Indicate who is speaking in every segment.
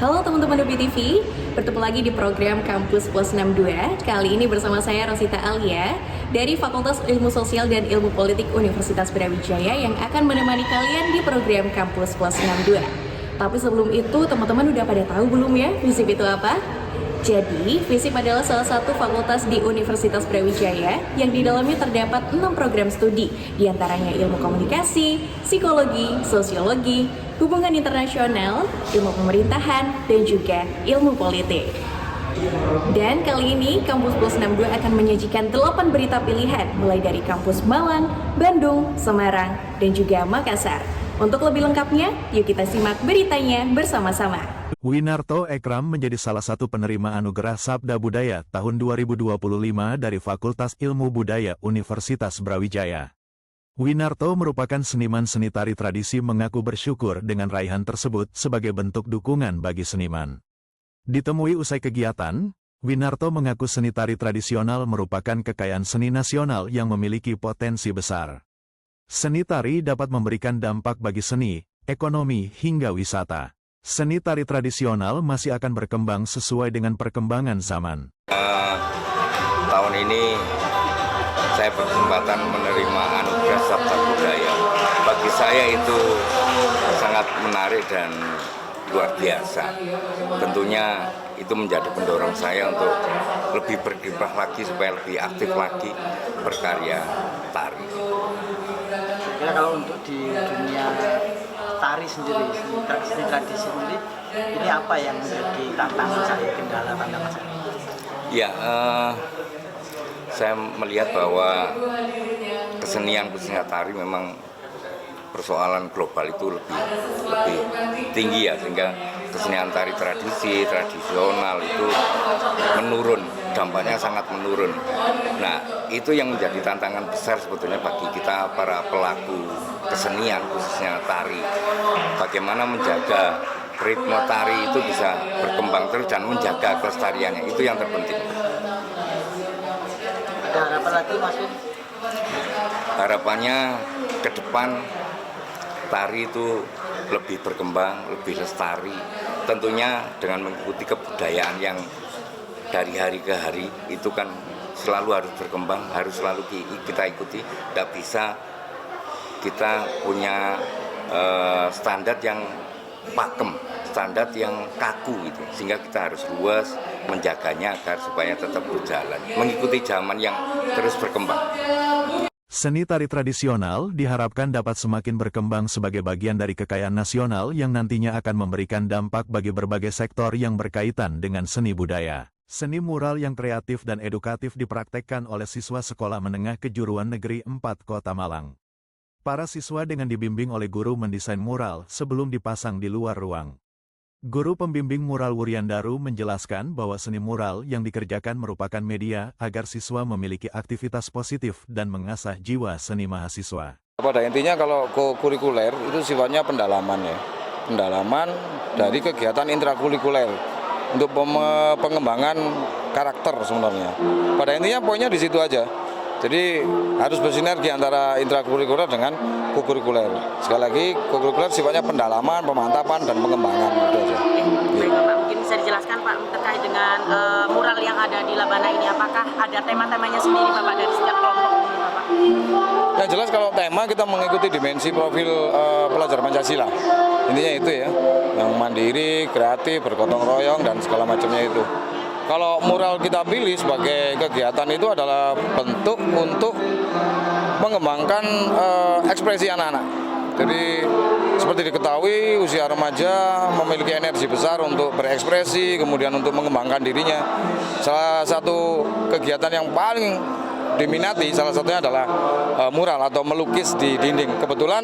Speaker 1: Halo teman-teman Ubi TV, bertemu lagi di program Kampus Plus 62. Kali ini bersama saya Rosita Alia dari Fakultas Ilmu Sosial dan Ilmu Politik Universitas Brawijaya yang akan menemani kalian di program Kampus Plus 62. Tapi sebelum itu, teman-teman udah pada tahu belum ya FISIP itu apa? Jadi, FISIP adalah salah satu fakultas di Universitas Brawijaya yang di dalamnya terdapat 6 program studi, diantaranya ilmu komunikasi, psikologi, sosiologi, hubungan internasional, ilmu pemerintahan, dan juga ilmu politik. Dan kali ini, Kampus Plus 62 akan menyajikan 8 berita pilihan, mulai dari kampus Malang, Bandung, Semarang, dan juga Makassar. Untuk lebih lengkapnya, yuk kita simak beritanya bersama-sama.
Speaker 2: Winarto Ekram menjadi salah satu penerima anugerah Sabda Budaya tahun 2025 dari Fakultas Ilmu Budaya Universitas Brawijaya. Winarto merupakan seniman seni tari tradisi mengaku bersyukur dengan raihan tersebut sebagai bentuk dukungan bagi seniman. Ditemui usai kegiatan, Winarto mengaku seni tari tradisional merupakan kekayaan seni nasional yang memiliki potensi besar. Seni tari dapat memberikan dampak bagi seni, ekonomi, hingga wisata. Seni tari tradisional masih akan berkembang sesuai dengan perkembangan zaman.
Speaker 3: Tahun ini saya berkesempatan menerima anugerah Sabda Budaya. Bagi saya itu sangat menarik dan luar biasa. Tentunya itu menjadi pendorong saya untuk lebih berkiprah lagi supaya lebih aktif lagi berkarya tari.
Speaker 4: Kira kalau untuk di dunia tari sendiri, seni tradisi sendiri, ini apa yang menjadi tantangan saya, kendala tantangan saya?
Speaker 3: Ya, saya melihat bahwa kesenian tari memang persoalan global itu lebih tinggi ya, sehingga kesenian tari tradisional itu menurun, dampaknya sangat menurun. Nah, itu yang menjadi tantangan besar sebetulnya bagi kita para pelaku kesenian, khususnya tari. Bagaimana menjaga ritme tari itu bisa berkembang terus dan menjaga kelestariannya, itu yang terpenting.
Speaker 4: Ada harapan lagi Mas Win?
Speaker 3: Harapannya ke depan tari itu lebih berkembang, lebih lestari, tentunya dengan mengikuti kebudayaan yang dari hari ke hari itu kan selalu harus berkembang, harus selalu kita ikuti. Tidak bisa kita punya standar yang pakem, standar yang kaku gitu, sehingga kita harus luas menjaganya agar supaya tetap berjalan, mengikuti zaman yang terus berkembang.
Speaker 2: Seni tari tradisional diharapkan dapat semakin berkembang sebagai bagian dari kekayaan nasional yang nantinya akan memberikan dampak bagi berbagai sektor yang berkaitan dengan seni budaya. Seni mural yang kreatif dan edukatif dipraktekkan oleh siswa Sekolah Menengah Kejuruan Negeri 4 Kota Malang. Para siswa dengan dibimbing oleh guru mendesain mural sebelum dipasang di luar ruang. Guru pembimbing mural Wuryandaru menjelaskan bahwa seni mural yang dikerjakan merupakan media agar siswa memiliki aktivitas positif dan mengasah jiwa seni mahasiswa.
Speaker 5: Pada intinya kalau kurikuler itu sifatnya pendalaman ya. Pendalaman dari kegiatan intrakurikuler untuk pengembangan karakter sebenarnya. Pada intinya poinnya di situ aja. Jadi harus bersinergi antara intrakurikuler dengan kokurikuler. Sekali lagi, kokurikuler sifatnya pendalaman, pemantapan, dan pengembangan. Gitu aja.
Speaker 6: Baik Bapak, mungkin bisa dijelaskan Pak terkait dengan mural yang ada di Labana ini. Apakah ada tema-temanya sendiri Bapak dari setiap kelompok ini Bapak?
Speaker 5: Yang jelas kalau tema kita mengikuti dimensi profil pelajar Pancasila. Intinya itu ya, yang mandiri, kreatif, bergotong royong, dan segala macamnya itu. Kalau mural kita pilih sebagai kegiatan itu adalah bentuk untuk mengembangkan ekspresi anak-anak. Jadi seperti diketahui usia remaja memiliki energi besar untuk berekspresi, kemudian untuk mengembangkan dirinya. Salah satu kegiatan yang paling diminati salah satunya adalah mural atau melukis di dinding. Kebetulan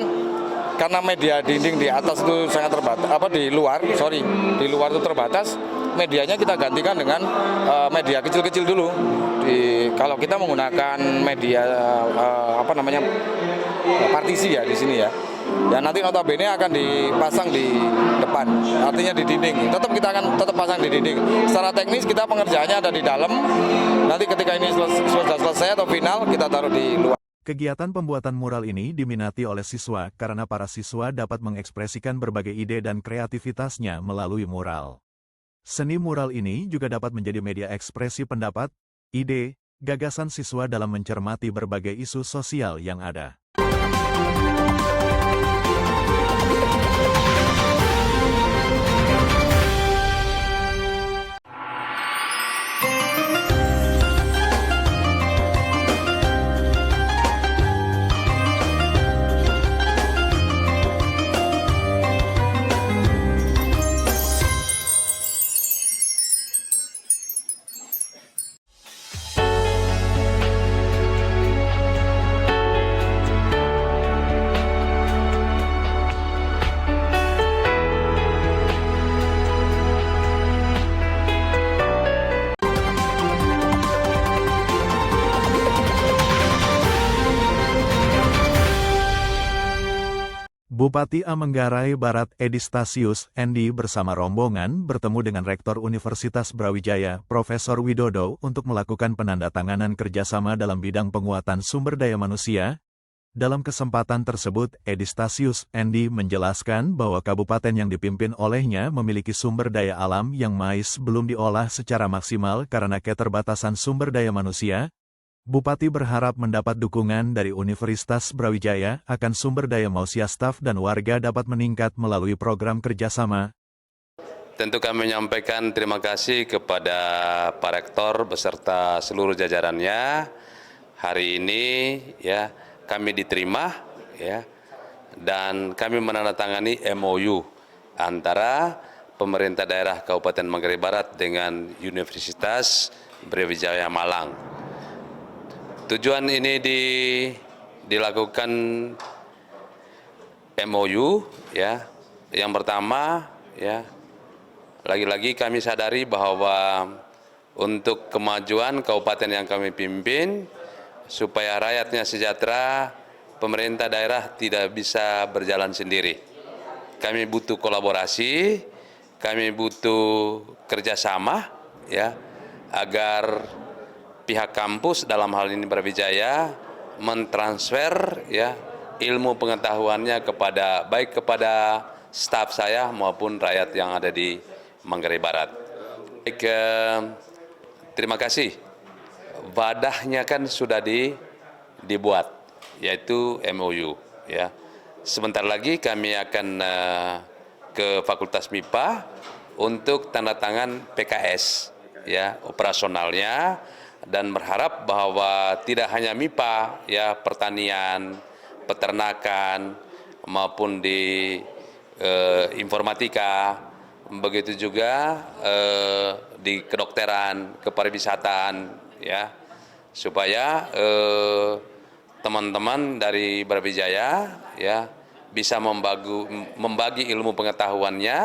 Speaker 5: karena media dinding di atas itu sangat terbatas, di luar itu terbatas. Medianya kita gantikan dengan media kecil-kecil dulu. Kalau kita menggunakan media partisi ya di sini ya. Ya nanti notabene akan dipasang di depan, artinya di dinding. Kita akan tetap pasang di dinding. Secara teknis kita pengerjaannya ada di dalam. Nanti ketika ini sudah selesai atau final kita taruh di luar.
Speaker 2: Kegiatan pembuatan mural ini diminati oleh siswa karena para siswa dapat mengekspresikan berbagai ide dan kreativitasnya melalui mural. Seni mural ini juga dapat menjadi media ekspresi pendapat, ide, gagasan siswa dalam mencermati berbagai isu sosial yang ada. Bupati Manggarai Barat Edistasius Endi bersama rombongan bertemu dengan Rektor Universitas Brawijaya, Profesor Widodo untuk melakukan penandatanganan kerjasama dalam bidang penguatan sumber daya manusia. Dalam kesempatan tersebut, Edistasius Endi menjelaskan bahwa kabupaten yang dipimpin olehnya memiliki sumber daya alam yang belum diolah secara maksimal karena keterbatasan sumber daya manusia. Bupati berharap mendapat dukungan dari Universitas Brawijaya akan sumber daya manusia staf dan warga dapat meningkat melalui program kerjasama.
Speaker 7: Tentu kami menyampaikan terima kasih kepada Pak Rektor beserta seluruh jajarannya. Hari ini ya kami diterima ya dan kami menandatangani MOU antara pemerintah daerah Kabupaten Manggarai Barat dengan Universitas Brawijaya Malang. Tujuan ini dilakukan MOU ya. Yang pertama ya, lagi-lagi kami sadari bahwa untuk kemajuan kabupaten yang kami pimpin supaya rakyatnya sejahtera, pemerintah daerah tidak bisa berjalan sendiri. Kami butuh kolaborasi, kami butuh kerjasama ya agar pihak kampus dalam hal ini Brawijaya mentransfer ya ilmu pengetahuannya baik kepada staf saya maupun rakyat yang ada di Manggarai Barat. Terima kasih. Wadahnya kan sudah dibuat yaitu MOU ya. Sebentar lagi kami akan ke Fakultas MIPA untuk tanda tangan PKS ya operasionalnya. Dan berharap bahwa tidak hanya MIPA, ya pertanian, peternakan, maupun di informatika, begitu juga di kedokteran, kepariwisataan, ya supaya teman-teman dari Brawijaya ya bisa membagi ilmu pengetahuannya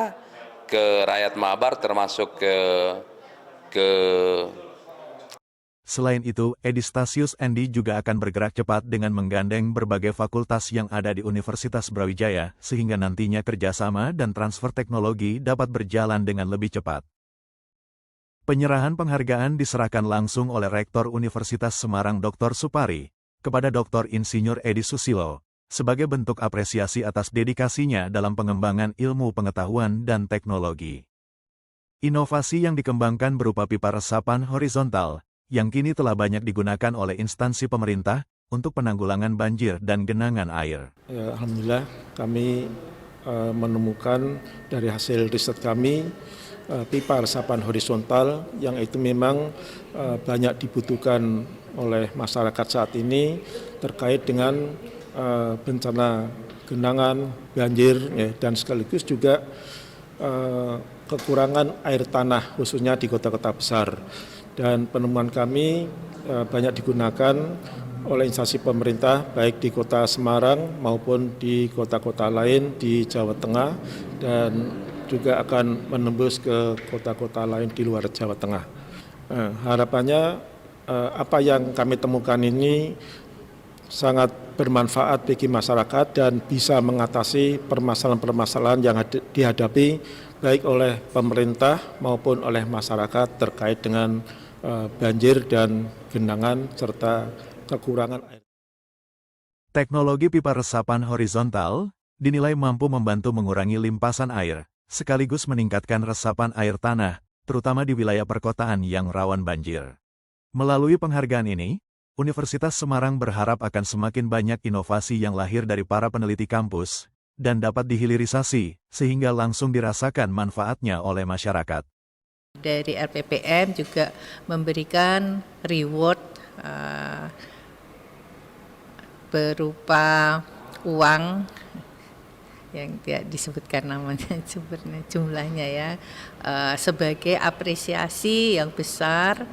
Speaker 7: ke rakyat Mabar termasuk ke
Speaker 2: Selain itu, Edistasius Endi juga akan bergerak cepat dengan menggandeng berbagai fakultas yang ada di Universitas Brawijaya, sehingga nantinya kerjasama dan transfer teknologi dapat berjalan dengan lebih cepat. Penyerahan penghargaan diserahkan langsung oleh Rektor Universitas Semarang Dr. Supari, kepada Dr. Insinyur Edi Susilo, sebagai bentuk apresiasi atas dedikasinya dalam pengembangan ilmu pengetahuan dan teknologi. Inovasi yang dikembangkan berupa pipa resapan horizontal, yang kini telah banyak digunakan oleh instansi pemerintah untuk penanggulangan banjir dan genangan air.
Speaker 8: Ya, alhamdulillah kami menemukan dari hasil riset kami pipa resapan horizontal yang itu memang banyak dibutuhkan oleh masyarakat saat ini terkait dengan bencana genangan, banjir ya, dan sekaligus juga kekurangan air tanah khususnya di kota-kota besar. Dan penemuan kami banyak digunakan oleh instansi pemerintah baik di kota Semarang maupun di kota-kota lain di Jawa Tengah dan juga akan menembus ke kota-kota lain di luar Jawa Tengah. Harapannya apa yang kami temukan ini sangat bermanfaat bagi masyarakat dan bisa mengatasi permasalahan-permasalahan yang dihadapi baik oleh pemerintah maupun oleh masyarakat terkait dengan banjir dan genangan serta kekurangan air.
Speaker 2: Teknologi pipa resapan horizontal dinilai mampu membantu mengurangi limpasan air, sekaligus meningkatkan resapan air tanah terutama di wilayah perkotaan yang rawan banjir. Melalui penghargaan ini, Universitas Semarang berharap akan semakin banyak inovasi yang lahir dari para peneliti kampus, dan dapat dihilirisasi, sehingga langsung dirasakan manfaatnya oleh masyarakat.
Speaker 9: Dari LPPM juga memberikan reward berupa uang yang tidak disebutkan namanya jumlahnya ya, sebagai apresiasi yang besar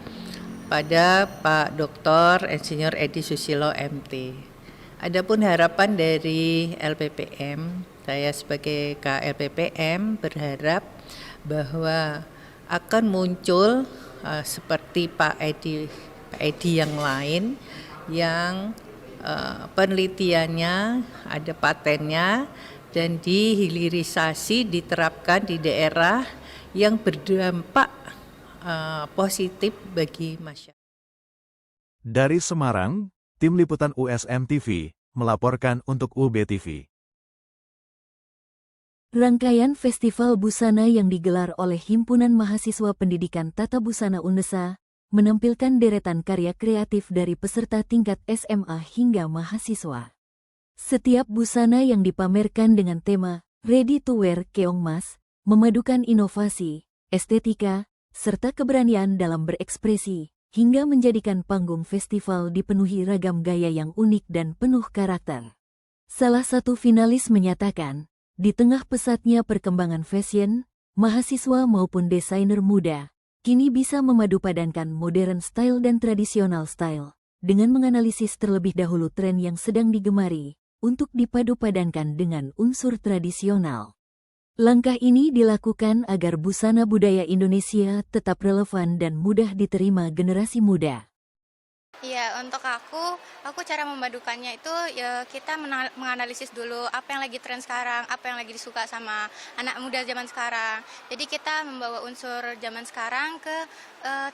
Speaker 9: pada Pak Dr. Insinyur Edi Susilo MT. Adapun harapan dari LPPM, saya sebagai KLPPM berharap bahwa akan muncul seperti Pak Edi yang lain yang penelitiannya ada patennya dan dihilirisasi diterapkan di daerah yang berdampak positif bagi masyarakat.
Speaker 2: Dari Semarang, Tim Liputan USM TV melaporkan untuk UB TV.
Speaker 10: Rangkaian festival busana yang digelar oleh Himpunan Mahasiswa Pendidikan Tata Busana UNESA menampilkan deretan karya kreatif dari peserta tingkat SMA hingga mahasiswa. Setiap busana yang dipamerkan dengan tema Ready to Wear Keongmas memadukan inovasi, estetika, serta keberanian dalam berekspresi, hingga menjadikan panggung festival dipenuhi ragam gaya yang unik dan penuh karakter. Salah satu finalis menyatakan, di tengah pesatnya perkembangan fashion, mahasiswa maupun desainer muda kini bisa memadupadankan modern style dan tradisional style dengan menganalisis terlebih dahulu tren yang sedang digemari untuk dipadupadankan dengan unsur tradisional. Langkah ini dilakukan agar busana budaya Indonesia tetap relevan dan mudah diterima generasi muda.
Speaker 11: Iya, untuk aku cara memadukannya itu ya kita menganalisis dulu apa yang lagi tren sekarang, apa yang lagi disuka sama anak muda zaman sekarang. Jadi kita membawa unsur zaman sekarang ke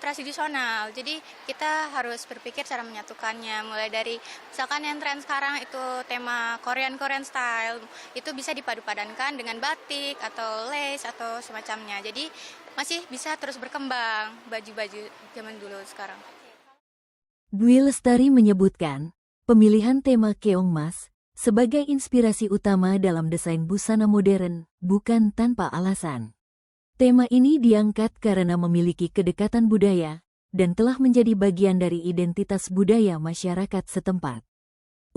Speaker 11: tradisional. Jadi kita harus berpikir cara menyatukannya. Mulai dari misalkan yang tren sekarang itu tema Korean style, itu bisa dipadu-padankan dengan batik atau lace atau semacamnya. Jadi masih bisa terus berkembang baju-baju zaman dulu sekarang.
Speaker 10: Dwi Lestari menyebutkan, pemilihan tema Keongmas sebagai inspirasi utama dalam desain busana modern bukan tanpa alasan. Tema ini diangkat karena memiliki kedekatan budaya dan telah menjadi bagian dari identitas budaya masyarakat setempat.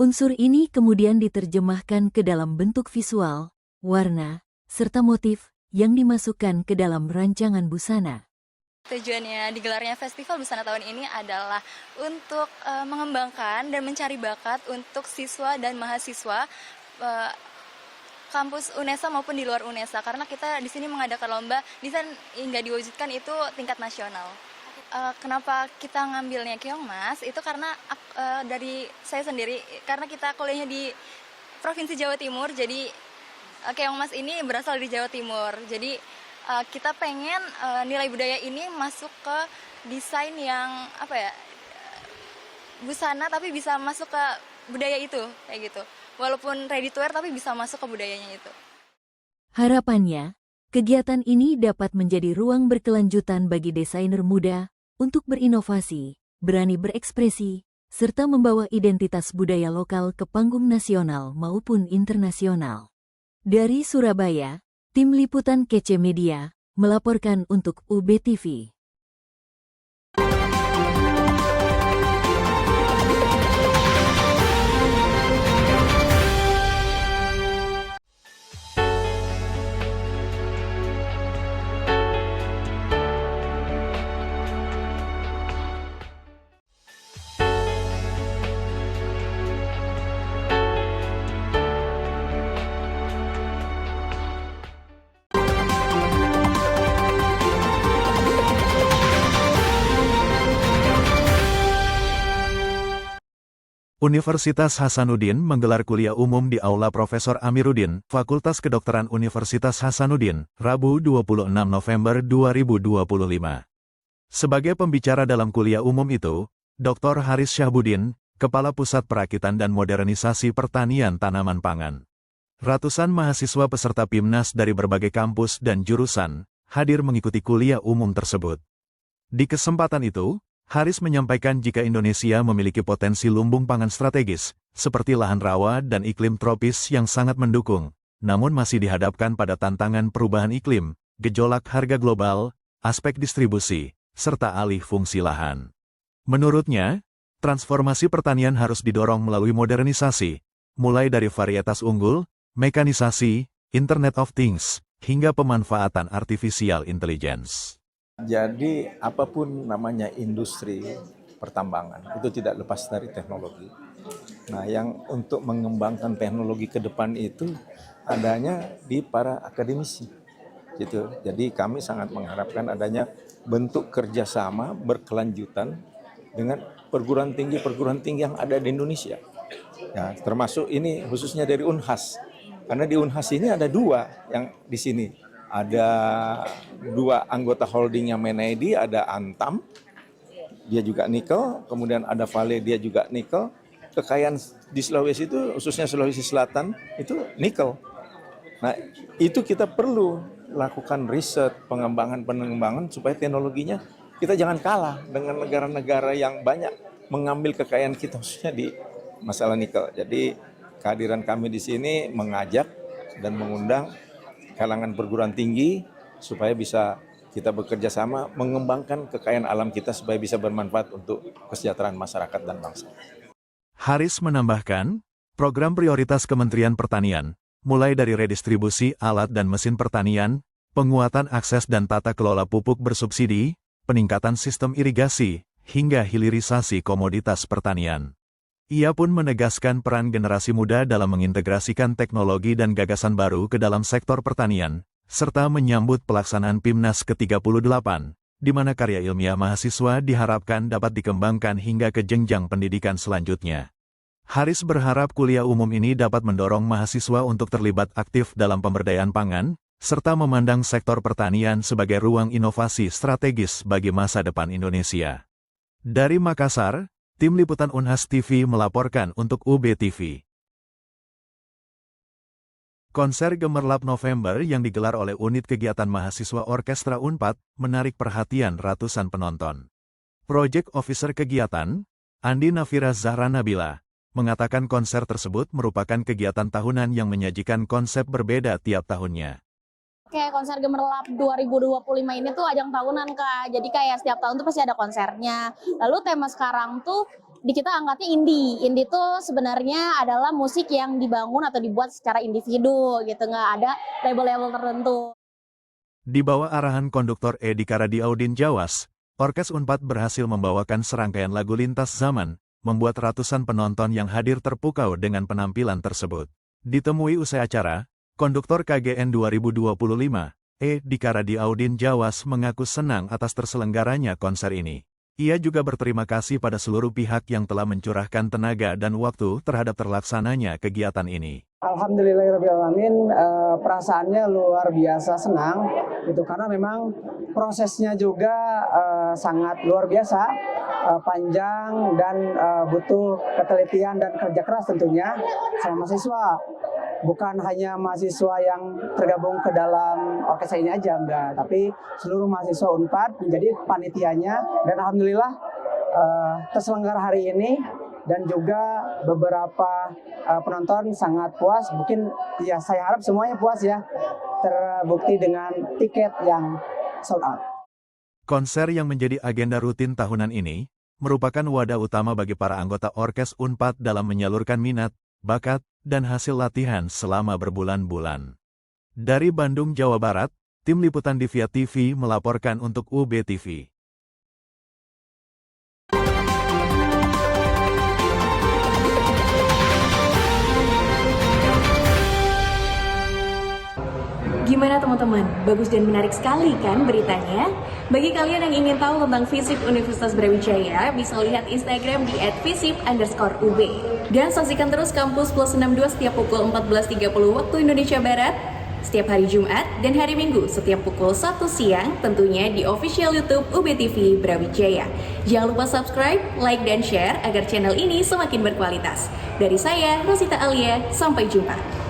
Speaker 10: Unsur ini kemudian diterjemahkan ke dalam bentuk visual, warna, serta motif yang dimasukkan ke dalam rancangan busana.
Speaker 11: Tujuannya digelarnya festival busana tahun ini adalah untuk mengembangkan dan mencari bakat untuk siswa dan mahasiswa kampus UNESA maupun di luar UNESA, karena kita di sini mengadakan lomba desain hingga diwujudkan itu tingkat nasional. Kenapa kita ngambilnya Keongmas? Itu karena dari saya sendiri, karena kita kuliahnya di Provinsi Jawa Timur, jadi Keongmas ini berasal dari Jawa Timur. Jadi kita pengen nilai budaya ini masuk ke desain yang busana tapi bisa masuk ke budaya itu kayak gitu. Walaupun ready to wear tapi bisa masuk ke budayanya itu.
Speaker 10: Harapannya, kegiatan ini dapat menjadi ruang berkelanjutan bagi desainer muda untuk berinovasi, berani berekspresi, serta membawa identitas budaya lokal ke panggung nasional maupun internasional. Dari Surabaya, Tim Liputan Kece Media melaporkan untuk UB TV.
Speaker 2: Universitas Hasanuddin menggelar kuliah umum di Aula Profesor Amiruddin, Fakultas Kedokteran Universitas Hasanuddin, Rabu 26 November 2025. Sebagai pembicara dalam kuliah umum itu, Dr. Haris Syahbudin, Kepala Pusat Perakitan dan Modernisasi Pertanian Tanaman Pangan. Ratusan mahasiswa peserta PIMNAS dari berbagai kampus dan jurusan hadir mengikuti kuliah umum tersebut. Di kesempatan itu, Haris menyampaikan jika Indonesia memiliki potensi lumbung pangan strategis, seperti lahan rawa dan iklim tropis yang sangat mendukung, namun masih dihadapkan pada tantangan perubahan iklim, gejolak harga global, aspek distribusi, serta alih fungsi lahan. Menurutnya, transformasi pertanian harus didorong melalui modernisasi, mulai dari varietas unggul, mekanisasi, Internet of Things, hingga pemanfaatan artificial intelligence.
Speaker 12: Jadi apapun namanya industri pertambangan itu tidak lepas dari teknologi. Nah, yang untuk mengembangkan teknologi ke depan itu adanya di para akademisi. Gitu. Jadi kami sangat mengharapkan adanya bentuk kerjasama berkelanjutan dengan perguruan tinggi yang ada di Indonesia. Ya, termasuk ini khususnya dari Unhas. Karena di Unhas ini ada 2 yang di sini. Ada 2 anggota holdingnya Menaidi, ada Antam, dia juga nikel, kemudian ada Vale, dia juga nikel. Kekayaan di Sulawesi itu, khususnya Sulawesi Selatan, itu nikel. Nah, itu kita perlu lakukan riset, pengembangan supaya teknologinya kita jangan kalah dengan negara-negara yang banyak mengambil kekayaan kita, khususnya di masalah nikel. Jadi kehadiran kami di sini mengajak dan mengundang kalangan perguruan tinggi supaya bisa kita bekerja sama mengembangkan kekayaan alam kita supaya bisa bermanfaat untuk kesejahteraan masyarakat dan bangsa.
Speaker 2: Haris menambahkan, program prioritas Kementerian Pertanian, mulai dari redistribusi alat dan mesin pertanian, penguatan akses dan tata kelola pupuk bersubsidi, peningkatan sistem irigasi, hingga hilirisasi komoditas pertanian. Ia pun menegaskan peran generasi muda dalam mengintegrasikan teknologi dan gagasan baru ke dalam sektor pertanian, serta menyambut pelaksanaan PIMNAS ke-38, di mana karya ilmiah mahasiswa diharapkan dapat dikembangkan hingga ke jenjang pendidikan selanjutnya. Haris berharap kuliah umum ini dapat mendorong mahasiswa untuk terlibat aktif dalam pemberdayaan pangan, serta memandang sektor pertanian sebagai ruang inovasi strategis bagi masa depan Indonesia. Dari Makassar, Tim Liputan Unhas TV melaporkan untuk UB TV. Konser Gemerlap November yang digelar oleh Unit Kegiatan Mahasiswa Orkestra Unpad menarik perhatian ratusan penonton. Project Officer Kegiatan, Andi Nafira Zahra Nabila, mengatakan konser tersebut merupakan kegiatan tahunan yang menyajikan konsep berbeda tiap tahunnya.
Speaker 13: Kayak konser Gemerlap 2025 ini tuh ajang tahunan, Kak. Jadi kayak setiap tahun tuh pasti ada konsernya. Lalu tema sekarang tuh di kita angkatnya indie. Indie tuh sebenarnya adalah musik yang dibangun atau dibuat secara individu gitu, nggak ada label-label tertentu.
Speaker 2: Di bawah arahan konduktor Edi Karadiaudin Jawas, Orkes Unpad berhasil membawakan serangkaian lagu lintas zaman, membuat ratusan penonton yang hadir terpukau dengan penampilan tersebut. Ditemui usai acara, Konduktor KGN 2025, Edi Karadiaudin Jawas mengaku senang atas terselenggaranya konser ini. Ia juga berterima kasih pada seluruh pihak yang telah mencurahkan tenaga dan waktu terhadap terlaksananya kegiatan ini.
Speaker 14: Alhamdulillahirrahmanirrahim, perasaannya luar biasa senang, gitu, karena memang prosesnya juga sangat luar biasa, panjang dan butuh ketelitian dan kerja keras tentunya sama mahasiswa. Bukan hanya mahasiswa yang tergabung ke dalam orkestra ini aja, enggak, tapi seluruh mahasiswa Unpad menjadi panitianya, dan alhamdulillah terselenggara hari ini, dan juga beberapa penonton sangat puas. Mungkin ya saya harap semuanya puas ya, terbukti dengan tiket yang sold out.
Speaker 2: Konser yang menjadi agenda rutin tahunan ini merupakan wadah utama bagi para anggota Orkes Unpad dalam menyalurkan minat, bakat, dan hasil latihan selama berbulan-bulan. Dari Bandung, Jawa Barat, Tim Liputan Divya TV melaporkan untuk UB TV.
Speaker 1: Gimana teman-teman? Bagus dan menarik sekali kan beritanya? Bagi kalian yang ingin tahu tentang FISIP Universitas Brawijaya, bisa lihat Instagram di @fisip_ub. Dan saksikan terus Kampus Plus 62 setiap pukul 14.30 waktu Indonesia Barat, setiap hari Jumat dan hari Minggu setiap pukul 1 siang, tentunya di official YouTube UB TV Brawijaya. Jangan lupa subscribe, like, dan share agar channel ini semakin berkualitas. Dari saya, Rosita Alia, sampai jumpa.